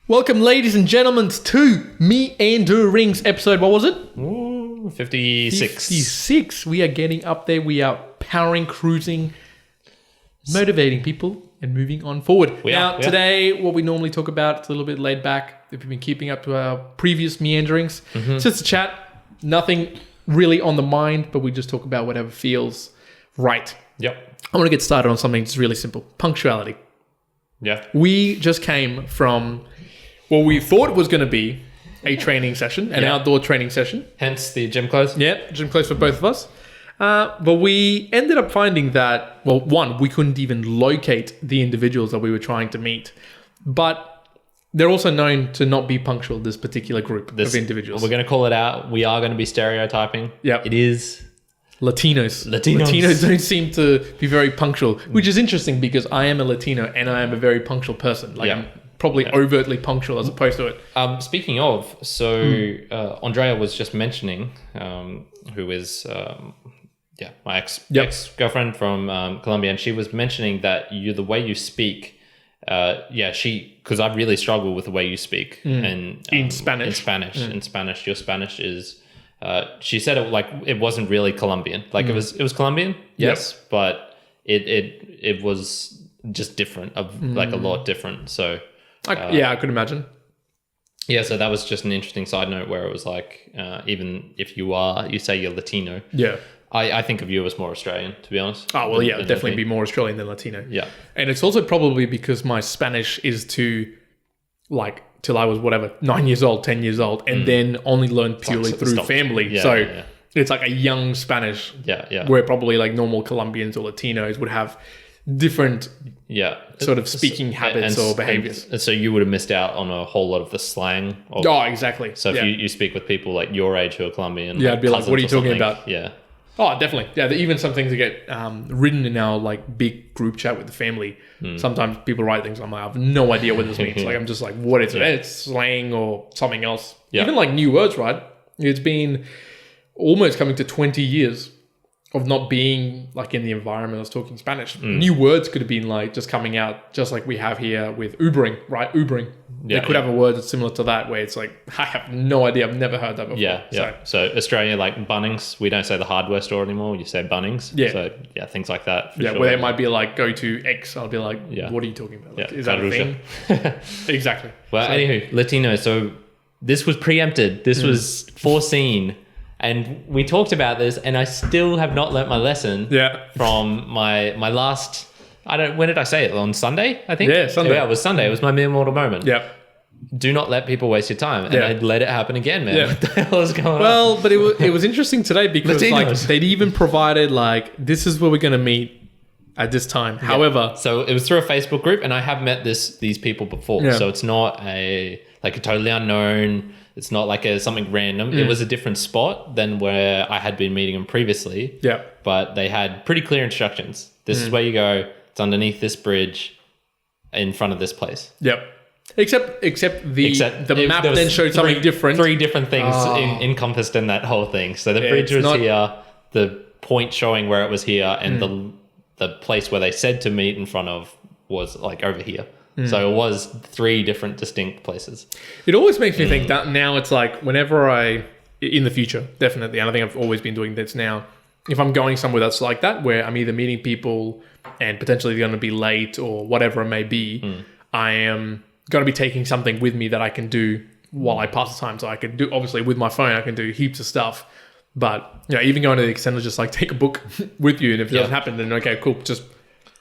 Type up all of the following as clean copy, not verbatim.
Welcome, ladies and gentlemen, to Meanderings episode. What was it? Ooh, 56. 56. We are getting up there. We are powering, cruising, motivating people, and moving on forward. Today, what we normally talk about, it's a little bit laid back. If you've been keeping up to our previous Meanderings, it's just a chat. Nothing really on the mind, but we just talk about whatever feels right. Yep. I want to get started on something that's really simple. Punctuality. Yeah. We just came from what we thought was going to be a training session, an outdoor training session. Hence the gym clothes. Yeah, gym clothes for both of us. But we ended up finding that, well, one, we couldn't even locate the individuals that we were trying to meet. But they're also known to not be punctual, this particular group of individuals. We're going to call it out. We are going to be stereotyping. Yeah. It is Latinos. Latinos don't seem to be very punctual, which is interesting because I am a Latino and I am a very punctual person. I'm probably overtly punctual as opposed to it. Speaking of, Andrea was just mentioning, who is my ex-girlfriend from Colombia, and she was mentioning that the way you speak, because I really struggle with the way you speak. And in Spanish. In Spanish, your Spanish is... she said it wasn't really Colombian. It was Colombian, yes, but it was just different, a lot different. So I could imagine. Yeah, so that was just an interesting side note where it was even if you say you're Latino, I think of you as more Australian, to be honest. Oh well, definitely be more Australian than Latino. Yeah, and it's also probably because my Spanish is till I was 9 years old, 10 years old, and then only learned purely through family. It's like a young Spanish, where probably normal Colombians or Latinos would have different sort of speaking habits or behaviors. And so you would have missed out on a whole lot of the slang. Exactly. So if you speak with people your age who are Colombian, I'd be like, what are you talking about? Yeah. Oh, definitely. Yeah, even some things that get written in our big group chat with the family. Sometimes people write things. I'm like, I have no idea what this means. I'm just like, what is it? It's slang or something else. Yeah. Even new words, right? It's been almost coming to 20 years of not being in the environment I was talking Spanish. New words could have been just coming out, just like we have here with Ubering, right? Ubering. They could have a word that's similar to that, where it's I have no idea. I've never heard that before. Yeah. So Australia, Bunnings, we don't say the hardware store anymore. You say Bunnings. Yeah. So things like that. Sure. Where they might be go to X. I'll be like, what are you talking about? Is that a thing? Exactly. Well, anywho, Latino. So this was preempted. This was foreseen. And we talked about this, and I still have not learnt my lesson from my last... when did I say it? On Sunday, I think? Yeah, Sunday. Yeah, it was Sunday. It was my mere mortal moment. Yep. Do not let people waste your time. And I'd let it happen again, man. What the hell is going on? Well, but it was interesting today because they'd even provided this is where we're going to meet at this time. Yeah. However... So it was through a Facebook group, and I have met these people before. Yeah. So it's not a totally unknown... It's not something random. It was a different spot than where I had been meeting them previously. Yeah. But they had pretty clear instructions. This is where you go. It's underneath this bridge in front of this place. Yep. Except the map then showed something different. 3 different things encompassed in that whole thing. So the bridge was here, the point showing where it was here, and the place where they said to meet in front of was over here. So it was 3 different distinct places. It always makes me think that now it's whenever in the future, definitely, and I think I've always been doing this now, if I'm going somewhere that's like that, where I'm either meeting people and potentially going to be late or whatever it may be, I am going to be taking something with me that I can do while I pass the time. So I can do, obviously with my phone, I can do heaps of stuff. But even going to the extent of just take a book with you, and if it doesn't happen, then okay, cool, just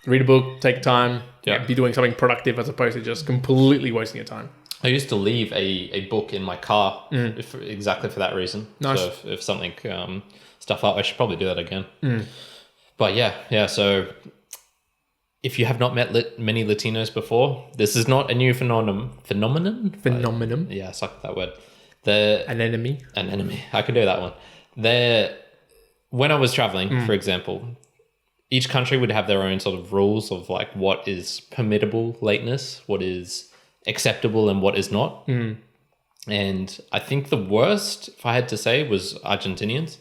read a book, take time, be doing something productive as opposed to just completely wasting your time. I used to leave a book in my car exactly for that reason. Nice. So if something stuff up, I should probably do that again. But yeah. So if you have not met many Latinos before, this is not a new phenomenon. Phenomenon. Yeah, I suck at that word. An enemy. I could do that one. When I was traveling, for example, each country would have their own sort of rules of what is permittable lateness, what is acceptable, and what is not. And I think the worst, if I had to say, was Argentinians.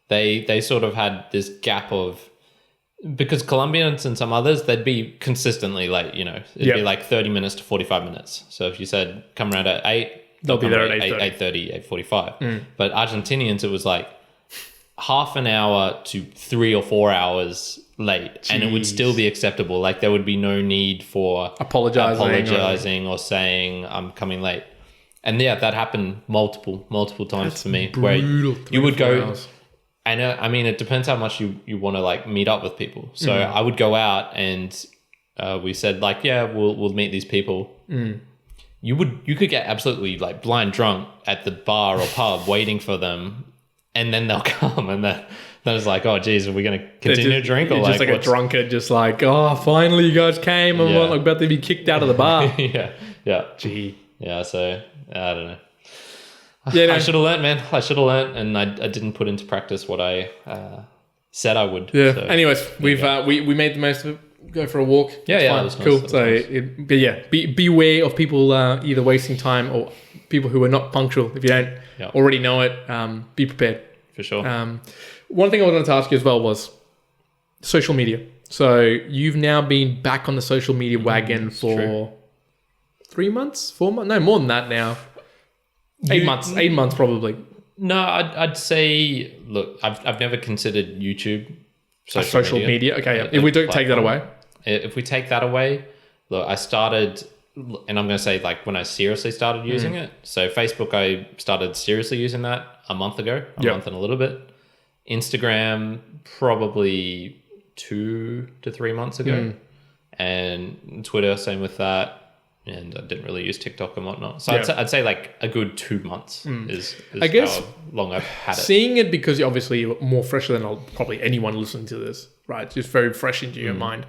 They sort of had this gap of Because Colombians and some others, they'd be consistently late, you know. It'd be like 30 minutes to 45 minutes. So if you said come around at 8, they'll be there at 8:30, 8:45. But Argentinians, it was like half an hour to 3 or 4 hours late. And it would still be acceptable. Like there would be no need for apologizing or saying I'm coming late. And yeah, that happened multiple times for me. Where you would go... Hours. I mean, it depends how much you want to like meet up with people. So I would go out and we said like, yeah, we'll meet these people. You could get absolutely like blind drunk at the bar or pub waiting for them, and then they'll come, and then it's like, oh geez, are we going to continue to drink, or just like a drunkard, just like, oh, finally you guys came, and we're about to be kicked out of the bar. Yeah. So I don't know. Yeah, no. I should have learned, man. And I didn't put into practice what I said I would. Yeah. So, anyways, we made the most of it. Go for a walk. Yeah, that was cool. Nice. So, beware of people either wasting time or people who are not punctual. If you don't already know it, be prepared. For sure. One thing I wanted to ask you as well was social media. So you've now been back on the social media wagon for 3 months, 4 months? No, more than that now. 8 months. 8 months probably. No, I'd say, look, I've never considered YouTube social media. Okay, yeah. If we do take that away. If we take that away, look, I started, and I'm going to say like when I seriously started using it. So Facebook, I started seriously using that a month ago, a month and a little bit. Instagram, probably 2 to 3 months ago. And Twitter, same with that. And I didn't really use TikTok and whatnot. So I'd say like a good 2 months is I guess how long I've had it. Seeing it because obviously you're more fresher than probably anyone listening to this, right? It's just very fresh into your mind.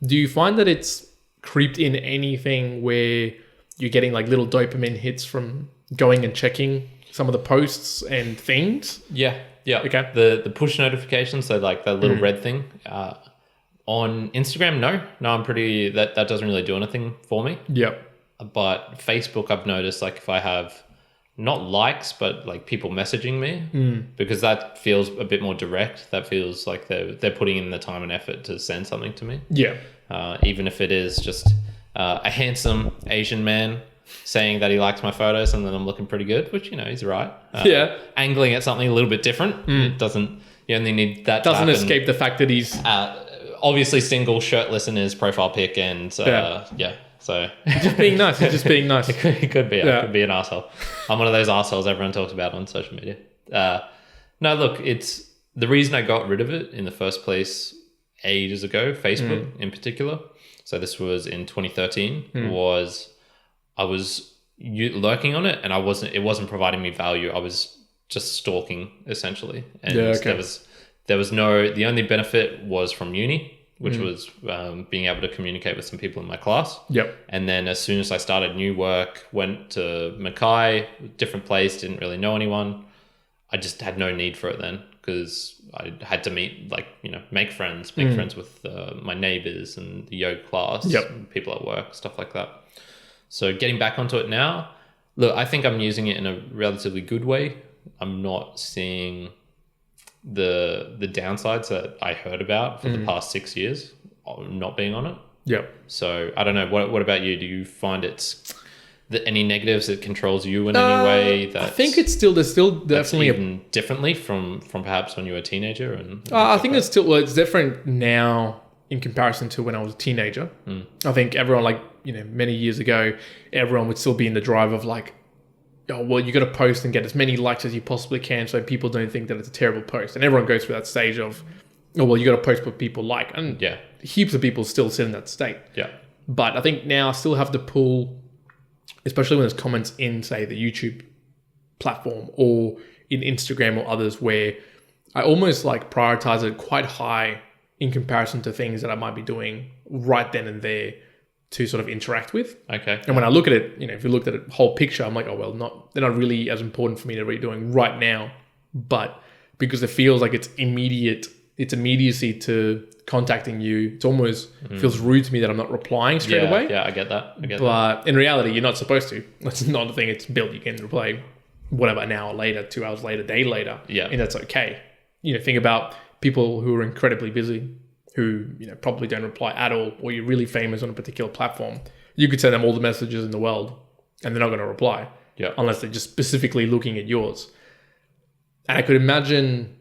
Do you find that it's creeped in anything where you're getting like little dopamine hits from going and checking some of the posts and things? Yeah. Okay. The push notifications, so like that little red thing. On Instagram, no, I'm pretty, that doesn't really do anything for me. Yep. But Facebook, I've noticed like if I have not likes, but like people messaging me, because that feels a bit more direct. That feels like they're putting in the time and effort to send something to me. Yeah. Even if it is just a handsome Asian man saying that he likes my photos and then I'm looking pretty good, which, you know, he's right. Angling at something a little bit different. It doesn't, you only need that. Doesn't escape the fact that he's... obviously single, shirtless in his profile pic, and so just being nice. He's just being nice. It could be. I could be an asshole. I'm one of those assholes everyone talks about on social media. No, look, it's the reason I got rid of it in the first place ages ago. Facebook in particular. So this was in 2013. Was I was lurking on it, and it wasn't providing me value. I was just stalking essentially, and there was the only benefit was from uni, which was being able to communicate with some people in my class. Yep. And then as soon as I started new work, went to Mackay, different place, didn't really know anyone. I just had no need for it then, because I had to meet, like, you know, make friends with my neighbors and the yoga class, and people at work, stuff like that. So getting back onto it now, look, I think I'm using it in a relatively good way. I'm not seeing the downsides that I heard about for the past 6 years of not being on it. Yep. So I don't know. What about you? Do you find it's any negatives that controls you in any way? I think there's still definitely even differently from perhaps when you were a teenager. And I think it's it's different now in comparison to when I was a teenager. I think everyone, like, you know, many years ago, everyone would still be in the drive of like, oh, well, you got to post and get as many likes as you possibly can so people don't think that it's a terrible post. And everyone goes through that stage of, oh, well, you got to post what people like. And heaps of people still sit in that state. Yeah. But I think now I still have to pull, especially when there's comments in, say, the YouTube platform or in Instagram or others, where I almost like prioritize it quite high in comparison to things that I might be doing right then and there to sort of interact with. Okay. And when I look at it, you know, if you looked at the whole picture, I'm like, oh, well, they're not really as important for me to be doing right now. But because it feels like it's immediacy to contacting you, it almost feels rude to me that I'm not replying straight away. Yeah, I get that. But in reality, you're not supposed to. That's not the thing. It's built. You can reply whatever, an hour later, 2 hours later, day later. Yeah. And that's okay. You know, think about people who are incredibly busy who, probably don't reply at all, or you're really famous on a particular platform, you could send them all the messages in the world and they're not going to reply unless they're just specifically looking at yours. And I could imagine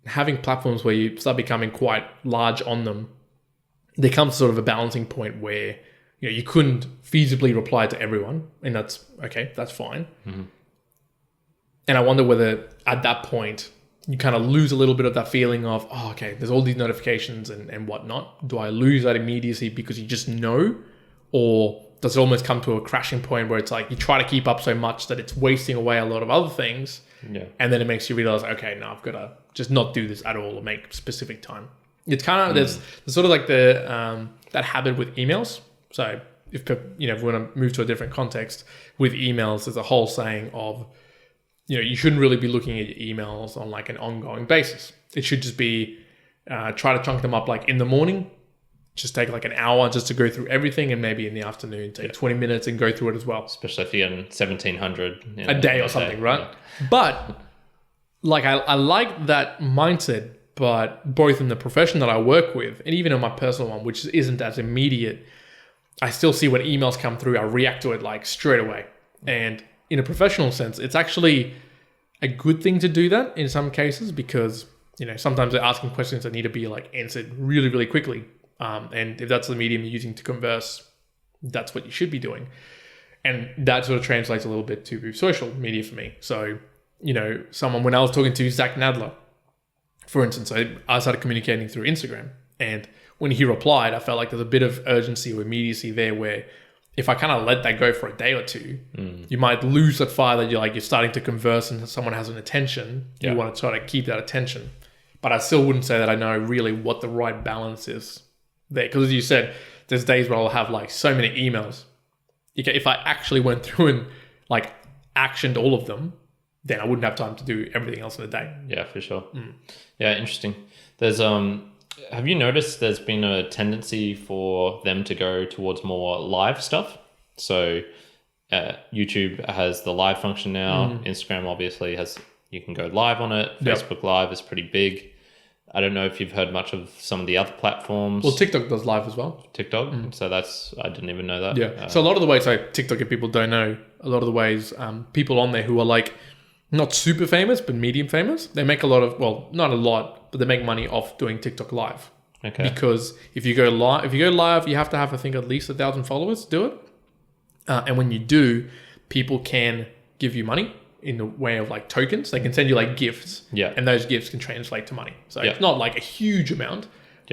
having platforms where you start becoming quite large on them. There comes sort of a balancing point where you couldn't feasibly reply to everyone, and that's okay, that's fine. Mm-hmm. And I wonder whether at that point you kind of lose a little bit of that feeling of, oh, okay, there's all these notifications and whatnot. Do I lose that immediacy because you just know? Or does it almost come to a crashing point where it's like you try to keep up so much that it's wasting away a lot of other things? Yeah. And then it makes you realize, okay, no, I've got to just not do this at all or make specific time. It's kind of, there's sort of like the that habit with emails. So if we want to move to a different context, with emails, there's a whole saying of, you shouldn't really be looking at your emails on like an ongoing basis. It should just be, try to chunk them up like in the morning, just take like an hour just to go through everything, and maybe in the afternoon, take 20 minutes and go through it as well. Especially if you're getting 1,700 a day or something, right? Yeah. But like, I like that mindset, but both in the profession that I work with and even in my personal one, which isn't as immediate, I still see when emails come through, I react to it like straight away. And in a professional sense, it's actually a good thing to do that in some cases, because, sometimes they're asking questions that need to be like answered really, really quickly. And if that's the medium you're using to converse, that's what you should be doing. And that sort of translates a little bit to social media for me. So, when I was talking to Zach Nadler, for instance, I started communicating through Instagram. And when he replied, I felt like there's a bit of urgency or immediacy there where if I kind of let that go for a day or two, you might lose that fire that you're starting to converse and someone has an attention. Yeah. You want to try to keep that attention. But I still wouldn't say that I know really what the right balance is there. Because as you said, there's days where I'll have like so many emails. If I actually went through and like actioned all of them, then I wouldn't have time to do everything else in a day. Yeah, for sure. Yeah, interesting. There's have you noticed there's been a tendency for them to go towards more live stuff? So YouTube has the live function now. Instagram obviously you can go live on it. Facebook Live is pretty big. I don't know if you've heard much of some of the other platforms. Well, TikTok does live as well. TikTok. So I didn't even know that. Yeah. So a lot of the ways, TikTok, if people don't know, a lot of the ways people on there who are like not super famous, but medium famous, they make a lot of, well, not a lot, but they make money off doing TikTok live. Okay. Because if you go live, you have to have, I think, at least 1,000 followers to do it. And when you do, people can give you money in the way of like tokens. They can send you like gifts. Yeah. And those gifts can translate to money. So it's not like a huge amount,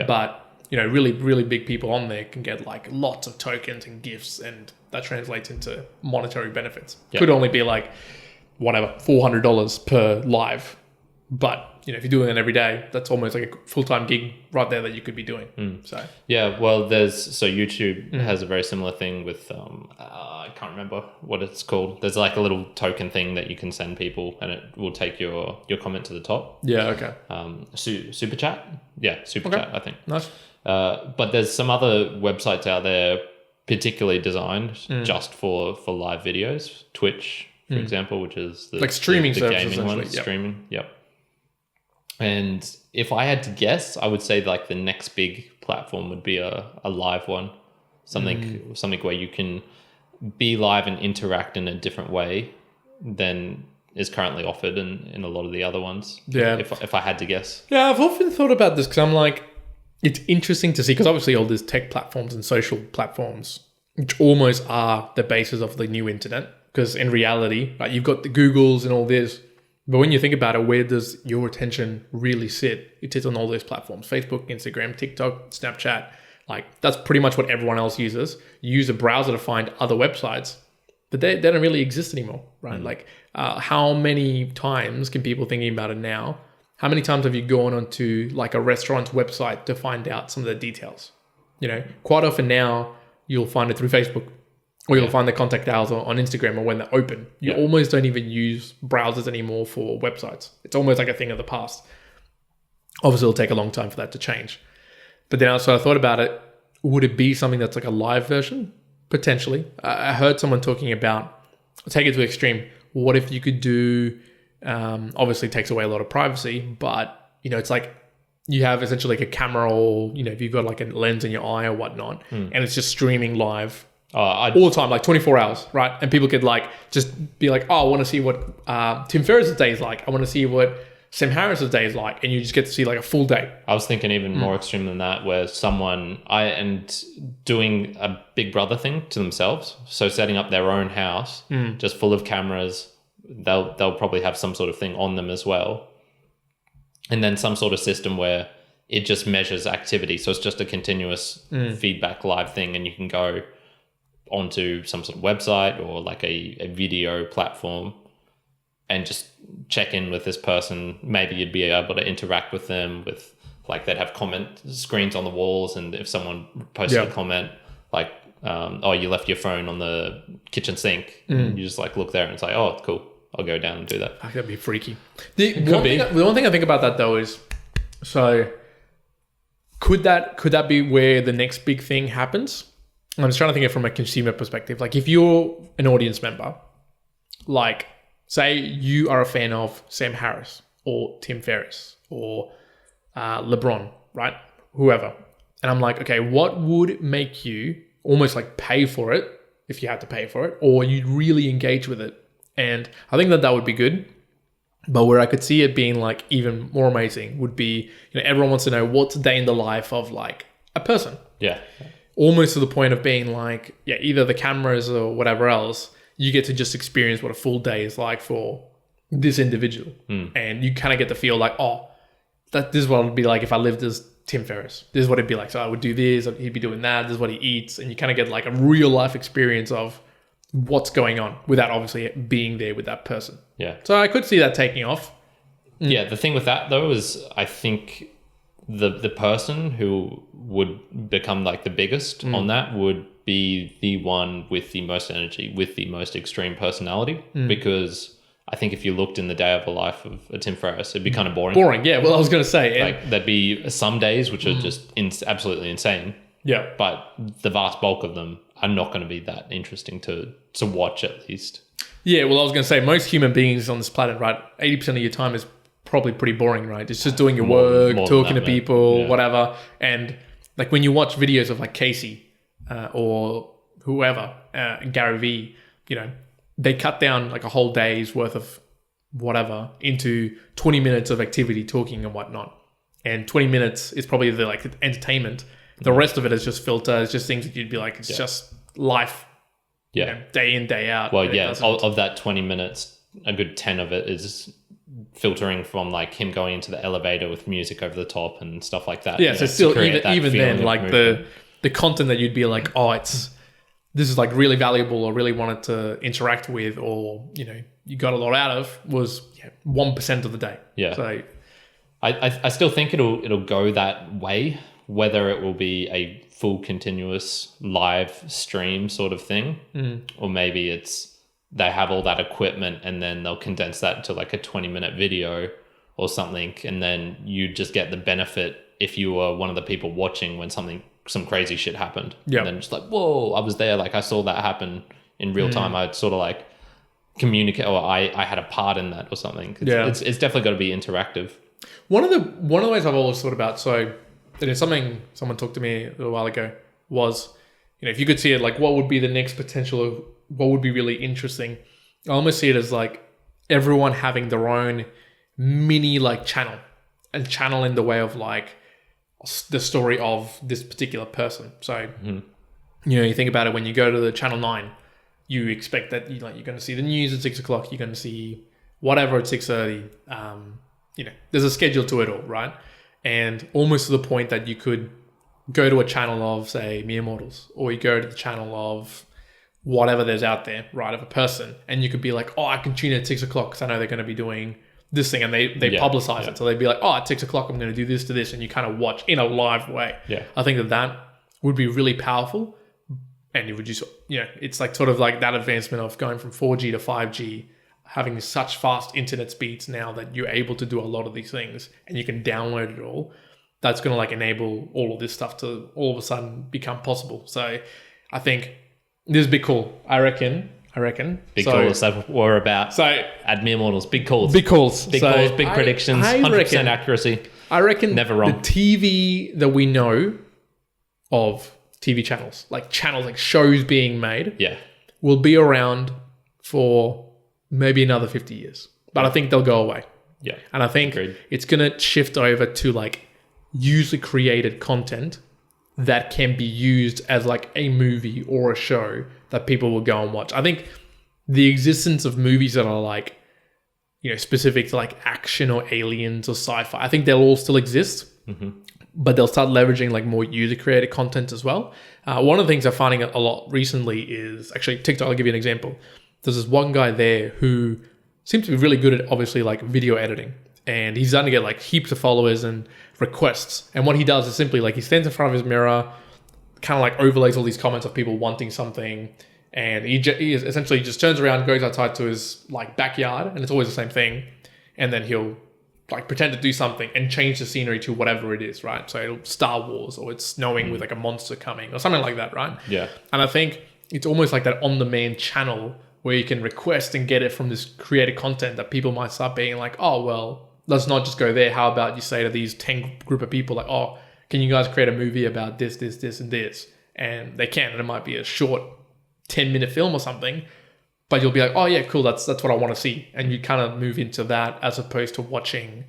but really, really big people on there can get like lots of tokens and gifts, and that translates into monetary benefits. Could only be like, whatever, $400 per live. But, if you're doing it every day, that's almost like a full-time gig right there that you could be doing. So yeah, well, YouTube has a very similar thing with, I can't remember what it's called. There's like a little token thing that you can send people, and it will take your comment to the top. Yeah, okay. Super chat? Yeah, Super Chat, I think. Nice. But there's some other websites out there particularly designed just for live videos. Twitch, for example, which is the streaming the gaming one. Streaming, And if I had to guess, I would say like the next big platform would be a live one, something where you can be live and interact in a different way than is currently offered in a lot of the other ones. Yeah. If I had to guess. Yeah, I've often thought about this because I'm like, it's interesting to see, because obviously all these tech platforms and social platforms, which almost are the basis of the new internet. Because in reality, you've got the Googles and all this. But when you think about it, where does your attention really sit? It sits on all those platforms: Facebook, Instagram, TikTok, Snapchat. Like, that's pretty much what everyone else uses. You use a browser to find other websites, but they don't really exist anymore, right? Like, how many times can people thinking about it now? How many times have you gone onto like a restaurant's website to find out some of the details? Quite often now you'll find it through Facebook. Or you'll find the contact hours on Instagram or when they're open. You almost don't even use browsers anymore for websites. It's almost like a thing of the past. Obviously, it'll take a long time for that to change. But then I thought about it. Would it be something that's like a live version? Potentially. I heard someone talking about, take it to the extreme. What if you could do, obviously it takes away a lot of privacy, but it's like you have essentially like a camera, or if you've got like a lens in your eye or whatnot, and it's just streaming live all the time, like 24 hours, right? And people could like just be like, oh, I want to see what Tim Ferriss's day is like. I want to see what Sam Harris's day is like, and you just get to see like a full day. I was thinking even more extreme than that, where and doing a Big Brother thing to themselves. So setting up their own house, just full of cameras. They'll probably have some sort of thing on them as well. And then some sort of system where it just measures activity. So it's just a continuous feedback live thing, and you can go onto some sort of website or like a video platform and just check in with this person. Maybe you'd be able to interact with them with like they'd have comment screens on the walls, and if someone posted a comment like, oh, you left your phone on the kitchen sink, you just like look there and it's like, oh, cool, I'll go down and do that. That'd be freaky. The one thing I think about that though is, so could that be where the next big thing happens? I'm just trying to think of it from a consumer perspective. Like if you're an audience member, like say you are a fan of Sam Harris or Tim Ferriss or LeBron, right? Whoever. And I'm like, okay, what would make you almost like pay for it if you had to pay for it, or you'd really engage with it? And I think that would be good. But where I could see it being like even more amazing would be, everyone wants to know what's a day in the life of like a person. Yeah. Almost to the point of being like, either the cameras or whatever else, you get to just experience what a full day is like for this individual. And you kind of get to feel like, oh, this is what it would be like if I lived as Tim Ferriss. This is what it'd be like. So I would do this, he'd be doing that, this is what he eats. And you kind of get like a real life experience of what's going on without obviously being there with that person. Yeah. So I could see that taking off. Yeah, the thing with that though is I think the person who would become like the biggest on that would be the one with the most energy, with the most extreme personality, because I think if you looked in the day of a life of a Tim Ferriss, it'd be kind of boring. Boring, yeah. Well, I was going to say. Like there'd be some days which are just absolutely insane. Yeah. But the vast bulk of them are not going to be that interesting to watch at least. Yeah, well, I was going to say most human beings on this planet, right, 80% of your time is probably pretty boring, right? It's just doing your work, talking to people, whatever. And like when you watch videos of like Casey or whoever, Gary Vee, they cut down like a whole day's worth of whatever into 20 minutes of activity, talking and whatnot. And 20 minutes is probably the like entertainment. The rest of it is just filter. It's just things that you'd be like, it's just life, day in, day out. Well, of that 20 minutes, a good 10 of it is filtering from like him going into the elevator with music over the top and stuff like that. Yeah, so still even then, like the content that you'd be like, oh, this is like really valuable or really wanted to interact with, or you got a lot out of, was 1% of the day. Yeah. So I still think it'll go that way, whether it will be a full continuous live stream sort of thing, or maybe it's they have all that equipment and then they'll condense that to like a 20-minute video or something, and then you just get the benefit if you were one of the people watching when some crazy shit happened. Yeah. And then just like, whoa, I was there, like I saw that happen in real time. I'd sort of like communicate, or I had a part in that or something. It's definitely got to be interactive. One of the ways I've always thought about, so something someone talked to me a little while ago was, if you could see it, like what would be the next potential of what would be really interesting. I almost see it as like everyone having their own mini like channel, and channel in the way of like the story of this particular person. So, you think about it, when you go to the Channel 9, you expect that you're going to see the news at 6 o'clock. You're going to see whatever at 6:30. There's a schedule to it all, right? And almost to the point that you could go to a channel of, say, mere mortals, or you go to the channel of whatever there's out there, right, of a person, and you could be like, oh, I can tune in at 6 o'clock because I know they're going to be doing this thing, and they publicize it. So they'd be like, oh, at 6 o'clock I'm going to do this to this, and you kind of watch in a live way. Yeah. I think that would be really powerful, and it would just, it's like sort of like that advancement of going from 4G to 5G, having such fast internet speeds now that you're able to do a lot of these things, and you can download it all. That's going to like enable all of this stuff to all of a sudden become possible. So I think this is big call. I reckon. Big calls. That's what we're about. So at Mere Mortals, big calls. Big calls. Big calls, big predictions, 100% accuracy. I reckon Never wrong. the TV that we know of, TV channels, like shows being made, Yeah. will be around for maybe another 50 years. But I think they'll go away. Yeah. And I think Agreed. it's going to shift over to like user created content that can be used as like a movie or a show that people will go and watch. I think the existence of movies that are like, you know, specific to like action or aliens or sci-fi, I think they'll all still exist, but they'll start leveraging like more user created content as well. One of the things I'm finding a lot recently is actually TikTok. I'll give you an example. There's this one guy there who seems to be really good at obviously like video editing, and he's starting to get like heaps of followers and requests. And what he does is simply like he stands in front of his mirror, kind of like overlays all these comments of people wanting something, and he essentially just turns around, goes outside to his like backyard, and it's always the same thing, and then he'll like pretend to do something and change the scenery to whatever it is, right? So it'll Star Wars, or it's snowing with like a monster coming or something like that, right? Yeah. And I think it's almost like that on-demand channel where you can request and get it from this created content that people might start being like, oh, well, let's not just go there. How about you say to these 10 group of people like, oh, can you guys create a movie about this, this, this, and this? And they can, and it might be a short 10-minute film or something, but you'll be like, oh yeah, cool, that's what I want to see. And you kind of move into that as opposed to watching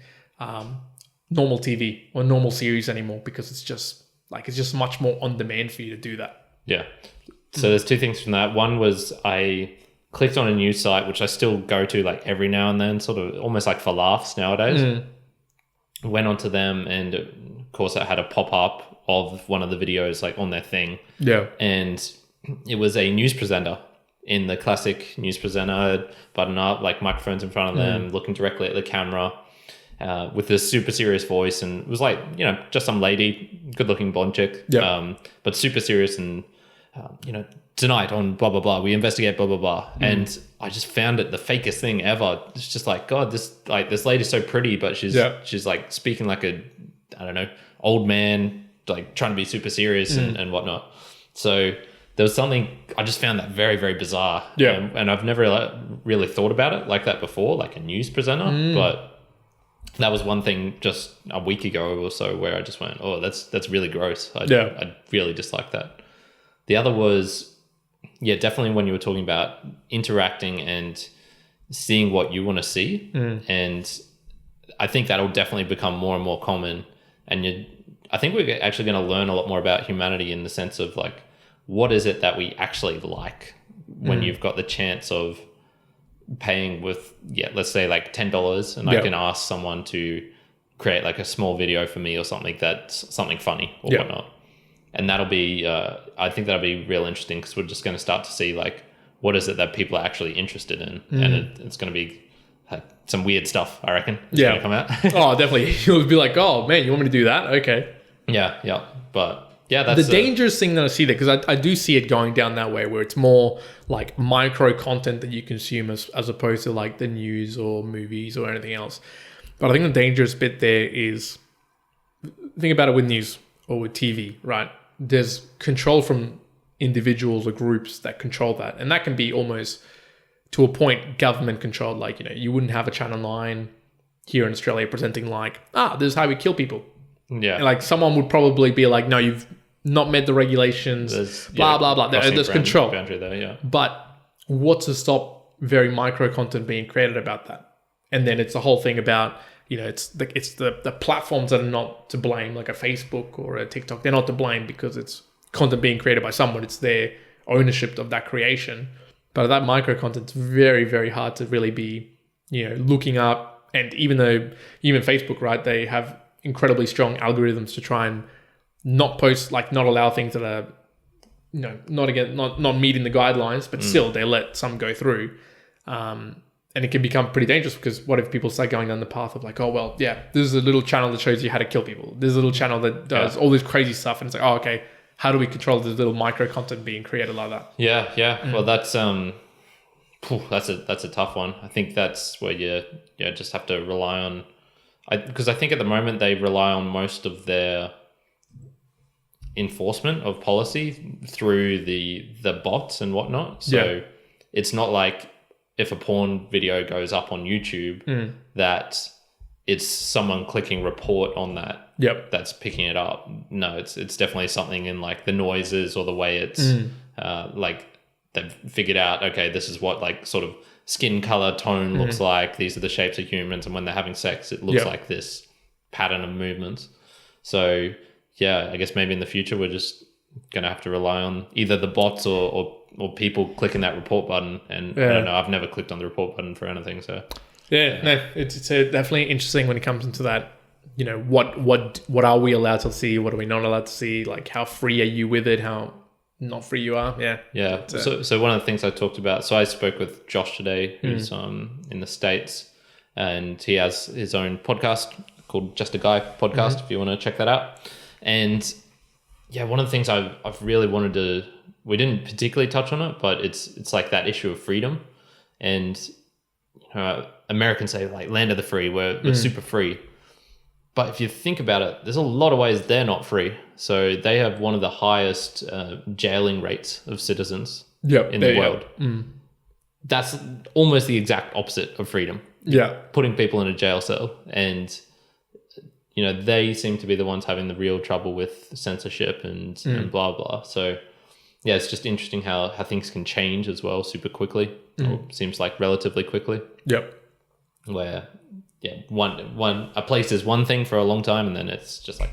normal TV or normal series anymore, because it's just much more on demand for you to do that. Yeah. So there's two things from that. One was I clicked on a news site, which I still go to like every now and then, sort of almost like for laughs nowadays. Went onto them, and of course it had a pop-up of one of the videos like on their thing. Yeah. And it was a news presenter in the classic news presenter, button up, like microphones in front of them, looking directly at the camera, with this super serious voice. And it was like, you know, just some lady, good looking blonde chick, but super serious. And, you know, tonight on blah, blah, blah, we investigate blah, blah, blah. And I just found it the fakest thing ever. It's just like, God, this lady's so pretty, but she's like speaking like a, I don't know, old man, like trying to be super serious and whatnot. So there was something, I just found that very, very bizarre. Yeah. And I've never really thought about it like that before, like a news presenter. But that was one thing just a week ago or so where I just went, oh, that's really gross. I really dislike that. The other was, yeah, definitely when you were talking about interacting and seeing what you want to see. And I think that'll definitely become more and more common. And I think we're actually going to learn a lot more about humanity in the sense of like, what is it that we actually like when you've got the chance of paying with, let's say like $10, and I can ask someone to create like a small video for me or something that's something funny or whatnot. And that'll be, I think that'll be real interesting, because we're just going to start to see like, what is it that people are actually interested in? And it's going to be some weird stuff, I reckon. It's going to come out. Oh, definitely. You'll be like, oh man, you want me to do that? Okay. Yeah. But yeah, that's the dangerous thing that I see there, because I do see it going down that way, where it's more like micro content that you consume as opposed to like the news or movies or anything else. But I think the dangerous bit there is, think about it with news or with TV, right? There's control from individuals or groups that control that. And that can be almost, to a point, government controlled. Like, you know, you wouldn't have a Channel 9 here in Australia presenting like, this is how we kill people. Yeah. And like someone would probably be like, no, you've not met the regulations, blah, blah, blah. There's control. Boundary there, yeah. But what's to stop very micro content being created about that? And then it's the whole thing about, you know, it's the platforms that are not to blame, like a Facebook or a TikTok. They're not to blame because it's content being created by someone. It's their ownership of that creation. But that micro content's very, very hard to really be, you know, looking up. And even Facebook, right, they have incredibly strong algorithms to try and not post, like not allow things that are, you know, not meeting the guidelines, but still they let some go through. And it can become pretty dangerous, because what if people start going down the path of like, oh, well, yeah, this is a little channel that shows you how to kill people. There's a little channel that does all this crazy stuff. And it's like, oh, okay, how do we control this little micro content being created like that? Yeah. Well, that's a tough one. I think that's where you just have to rely on, because I think at the moment they rely on most of their enforcement of policy through the bots and whatnot. So it's not like if a porn video goes up on YouTube that it's someone clicking report on that Yep. that's picking it up. No, it's definitely something in like the noises or the way it's like they've figured out, okay, this is what like sort of skin color tone looks like. These are the shapes of humans, and when they're having sex, it looks like this pattern of movements. So yeah, I guess maybe in the future we're just gonna have to rely on either the bots or people clicking that report button. And I don't know, I've never clicked on the report button for anything, so no, it's definitely interesting when it comes into that. You know, what are we allowed to see? What are we not allowed to see? Like, how free are you with it? How not free you are? Yeah. So one of the things I talked about. So I spoke with Josh today, who's in the States, and he has his own podcast called Just a Guy Podcast. If you want to check that out. And yeah, one of the things I've really wanted to. We didn't particularly touch on it, but it's like that issue of freedom, and Americans say like land of the free, we're super free. But if you think about it, there's a lot of ways they're not free. So they have one of the highest jailing rates of citizens in the world. That's almost the exact opposite of freedom. Yeah. Putting people in a jail cell. And, they seem to be the ones having the real trouble with censorship and blah, blah. So, yeah, it's just interesting how things can change as well super quickly. Or seems like relatively quickly. Yep. Where... yeah, a place is one thing for a long time, and then it's just like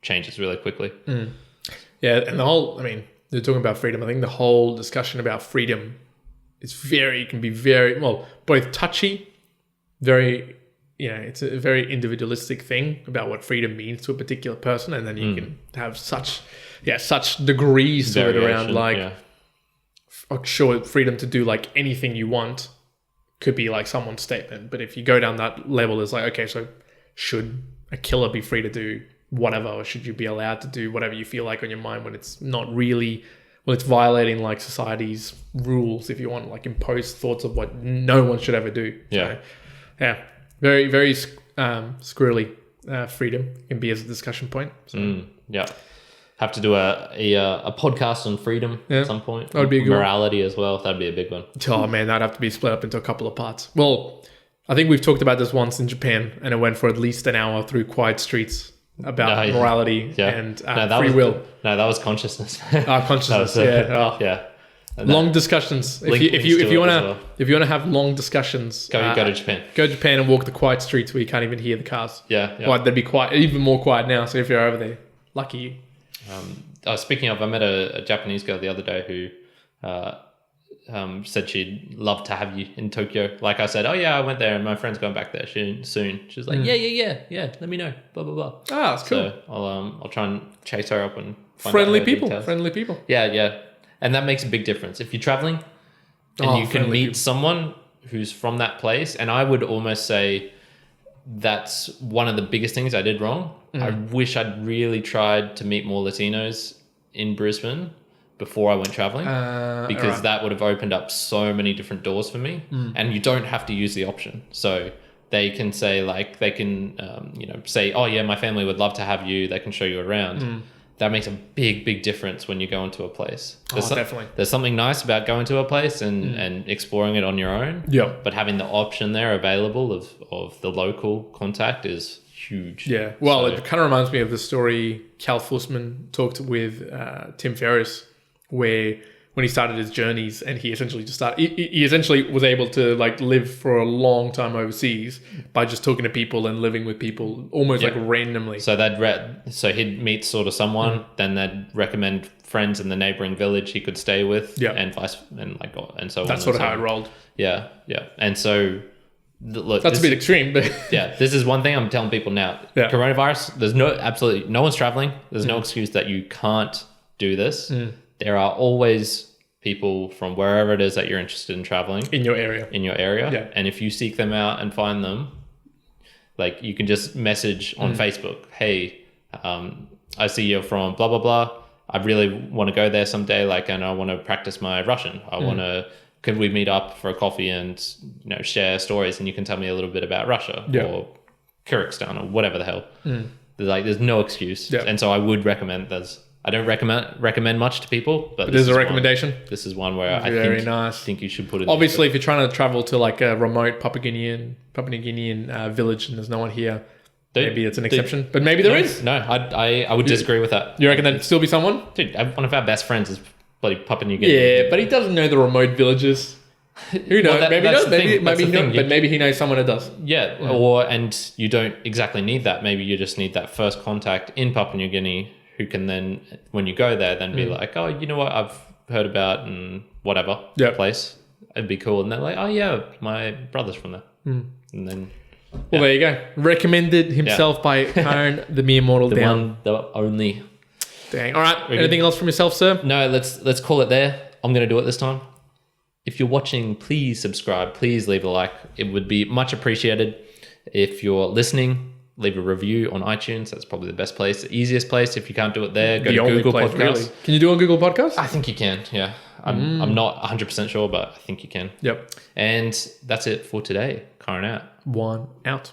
changes really quickly. Yeah, and they're talking about freedom. I think the whole discussion about freedom can be very, well, both touchy, very, it's a very individualistic thing about what freedom means to a particular person, and then you can have such degrees to it around, like, sure, freedom to do like anything you want could be like someone's statement, but if you go down that level, it's like, okay, so should a killer be free to do whatever, or should you be allowed to do whatever you feel like on your mind when it's not really, well, it's violating like society's rules, if you want, like impose thoughts of what no one should ever do. So, very, very squirrely freedom can be as a discussion point. So. Have to do a podcast on freedom at some point. That would be a good morality as well. That'd be a big one. Oh man, that'd have to be split up into a couple of parts. Well, I think we've talked about this once in Japan, and it went for at least an hour through quiet streets about morality and free will. That was consciousness. Consciousness. Long discussions. If you want to have long discussions, go to Japan. Go to Japan and walk the quiet streets where you can't even hear the cars. Yeah. Well, they'd be quiet, even more quiet now. So if you're over there, lucky you. Speaking of, I met a Japanese girl the other day who said she'd love to have you in Tokyo. Like I said, oh yeah, I went there and my friend's going back there soon. She was like, yeah, let me know, blah, blah, blah. Ah, that's cool. So I'll try and chase her up and find friendly out people. details. Friendly people. Yeah. And that makes a big difference. If you're traveling and you can meet someone who's from that place, and I would almost say that's one of the biggest things I did wrong. I wish I'd really tried to meet more Latinos in Brisbane before I went traveling, because that would have opened up so many different doors for me. And you don't have to use the option. So they can say say, oh yeah, my family would love to have you. They can show you around. That makes a big, big difference when you go into a place. Definitely. There's something nice about going to a place and exploring it on your own. Yeah. But having the option there available of the local contact is huge. Yeah. Well, it kind of reminds me of the story Cal Fussman talked with Tim Ferriss, where when he started his journeys, and he essentially he essentially was able to like live for a long time overseas by just talking to people and living with people almost like randomly. So he'd meet sort of someone, then they'd recommend friends in the neighboring village he could stay with, and so that's sort of how it rolled. Yeah. And so look, that's a bit extreme, but this is one thing I'm telling people now. Coronavirus, there's absolutely no one's traveling. There's no excuse that you can't do this. There are always people from wherever it is that you're interested in traveling in your area. Yeah. And if you seek them out and find them, like you can just message on Facebook, hey, I see you're from blah, blah, blah. I really want to go there someday. And I want to practice my Russian. Could we meet up for a coffee and, share stories, and you can tell me a little bit about Russia or Kyrgyzstan or whatever the hell. There's no excuse. And so I would recommend there's I don't recommend much to people, but there's a recommendation. This is one where Very I nice. think you should put it. Obviously, if you're trying to travel to like a remote Papua New Guinean village and there's no one here, maybe it's an exception. But maybe there is. No, I would disagree with that. You reckon there'd still be someone? Dude, one of our best friends is bloody Papua New Guinea. Yeah, but he doesn't know the remote villages. Who knows? Maybe he does. Maybe he knows, but maybe he knows someone who does. Yeah, and you don't exactly need that. Maybe you just need that first contact in Papua New Guinea who can then, when you go there, then be like, oh, you know what, I've heard about and whatever place. It'd be cool. And they're like, oh yeah, my brother's from there. And then... Well, there you go. Recommended himself by Karen, the mere mortal the down. one, the only. Dang. All right. Anything else from yourself, sir? No, let's call it there. I'm going to do it this time. If you're watching, please subscribe. Please leave a like. It would be much appreciated. If you're listening, leave a review on iTunes. That's probably the best place, the easiest place. If you can't do it there, go to Google Podcasts. Really. Can you do it on Google Podcasts? I think you can, yeah. I'm not 100% sure, but I think you can. Yep. And that's it for today. Karen out. One out.